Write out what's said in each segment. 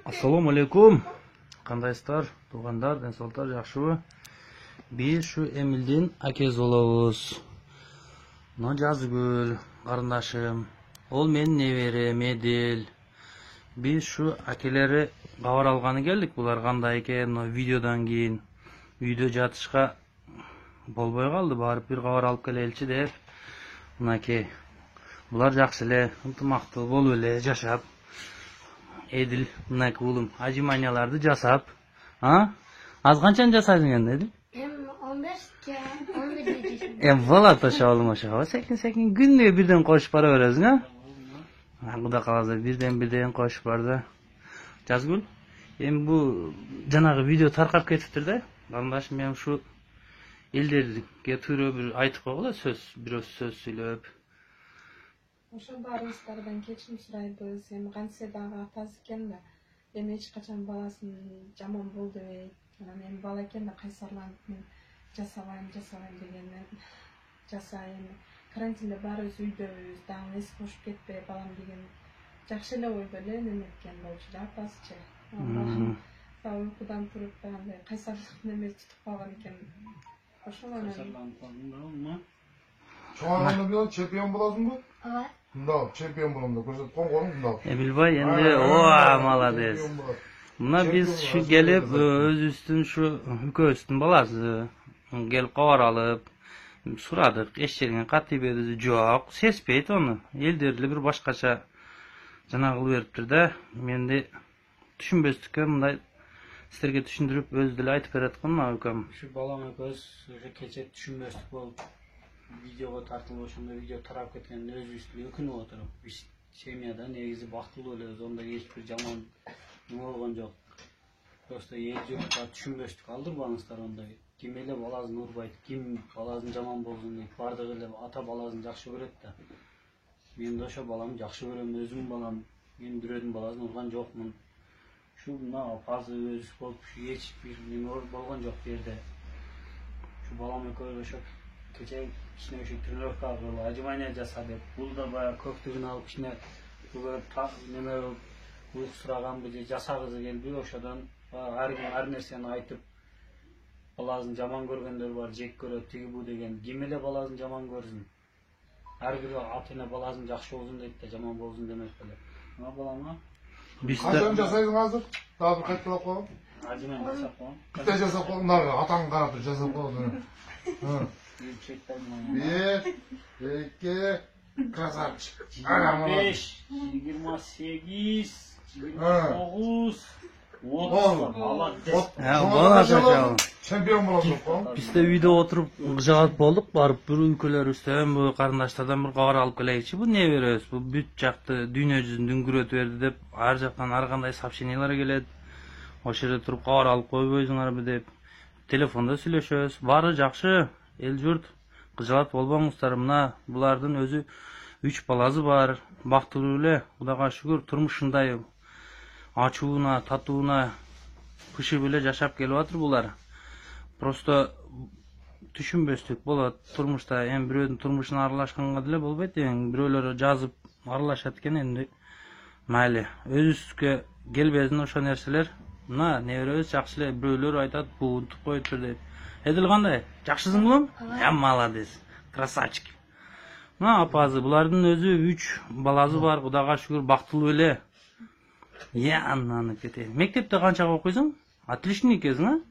Assalamu alaikum. Kandaylar, tuğanlar, densoltar, yaxşıbı. Biz şu Emil'din akez olabız. No Jazgül, qarındaşım. Ol men neverim, Edil. Biz şu akeleri qavar alğanı geldik. Bular qanday eken, no videodan keyin. Video jatışqa bolboy qaldı. Barıp bir qavar alıp kelelçi dep. Mınake. Bular жақсы эле, ынтымактуу болуп эле жашап. Edil, mınake улум, ажиманияларды жасап. Az kançan жасайсың енді, Edil? 15'ke, 11 yaşında. Bola taşa oğlum aşağı. Sekin günlüğe birden koşup para veresin ha? Kuda kalazı birden koşup barda. Jazgül, bu janağı video tarqap ketiptir da. Qarındaşım benim şu ellerге түйрө bir aytıp koyla biraz söz söylep. Oşa barıstlardan keçim surayбыз. Эми Гансе дагы атасы экен да. Эми эч качан баласын жаман болду дейт. Эми бала экен да кайсарланып мен жасабайм дегенде жасайм. Карантинде баарыбыз үйдөбүз, дагы эс кошуп кетпей балам деген жакшы эле ойдо эле неметкен болчу да атасычы. Uykudan turup андай кайсарлык неме тутуп калган экен. Ошол Кайсарланып калдың да, ума? Çoğanını bilen çempiyon bulasın mı? Evet. Bunda çempiyon bulamda. Koşat kongonun bunda. Bilbay endi malades. Buna biz şu gelip öz üstün şu hükü üstün balası gelip qavar alıp suradık. Eşçerine katibedizi joq. Sespeyt onu. Elderli bir başkaça jana kılıp beriptir da. Men de düşünböstükке mындай sizlerge düşündürüp öz dili aytıp beratkan mı hüküm? Şu balam eköz keche düşünböstük bolup videoga tartılıp ошондо video tarap кеткенде өз үстүнө өкүнүп отуруp. Биз семьяда негизи бактылуу элебиз, онда эч бир жаман неме болгон жок. Просто эл журтка düşünбөстүк алдырбаңыздар ондай. Ким эле баласын урбайт, ким баласын жаман болсун дейт. Бардыгы эле ата баласын жакшы көрөт да. Мен да ошо баламды жакшы көрөм, өзүм балам, мен бирөөнүн баласын урган жокмун. Şu mına fazla öz bolup hiç bir neме болгон жок жерде. Şu balam eköz ошо keche кичине ошо тренировка кылып ажимания жаса деп. Бул да баягы көктүгүн алып кичине неме уйку сураганбы же жасагысы келби, ошодон ар ким ар нерсени айтып баласын жаман көргөндөр бар, жек көрөт, тиги бу деген. Ким эле баласын жаман көрсүн? Ар бир ата эне баласын жакшы болсун дейт да, жаман болсун демек беле. Мына балама Kaçan jasaydın hazır? Daha bir kayıtlık koyalım. ажимания жасап коем. Kıta jasap koyalım. Narga atan karatır jasap koyalım. Bir, iki, krasavчик. 25, 28, 29, 30. Молодец. Bola Çempiyon bulasın koyalım. Biz de video oturup gıcagat bolduk, barıp bir ülkeler üstten bu qarındaşlardan bir qavar alıp keleyçi. Bu ne veriyoruz? Bu büt jaktı dünya yüzünü düngüröt verdi dep, ar jaktan ar qanday сообщениялар келет. Oş yerde turup qavar alıp koyboysunlar mı dep. Telefonda сүйлөшөбүз. Bari жакшы, el jurt. Gıcagat bolboңуздар. Mına bulardın özü 3 balası var. Baktılуу эле, Kudayga şükür turmuşunday açuuna, tatuuna pışıp эле жашап келип атыр bular. Просто düşünböstük болот. Turmuşta hem bирөөнүн turmuşuna aralашканга деле болбойт. Бирөөлөр жазып аралашат экен энди. Майли, өзүбүзгө келбесин ошо нерселер. Мына неберебиз жакшы эле бирөөлөр айтат, буунтуп коюптур деп. Эдил кандай? Жакшысың улум? Молодец. Красавчик. Мына апазы, булардын өзү 3 баласы бар. Кудайга шүгүр бактылуу эле. Ананы кетейин. Мектепте канчага окуйсуң? Отличник экенсиң,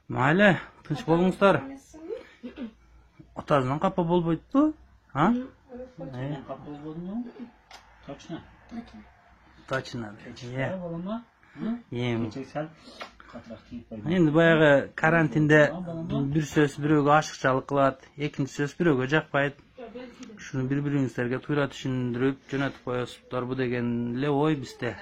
Майли, тынч болуңуздар. Атасынан капа болбойтпу? Капа болбодуңбу? Точно. Точно. Балама? Кече сал катыраак тийип койду. Endi баягы карантинде bir söz бирөөгө ашыкчалык кылат, экинчи сөз бирөөгө жакпайт. Шуну бири-бириңиздерге туура түшүндүрүп жөнөтүп коесуздар бу деген эле ой бизде.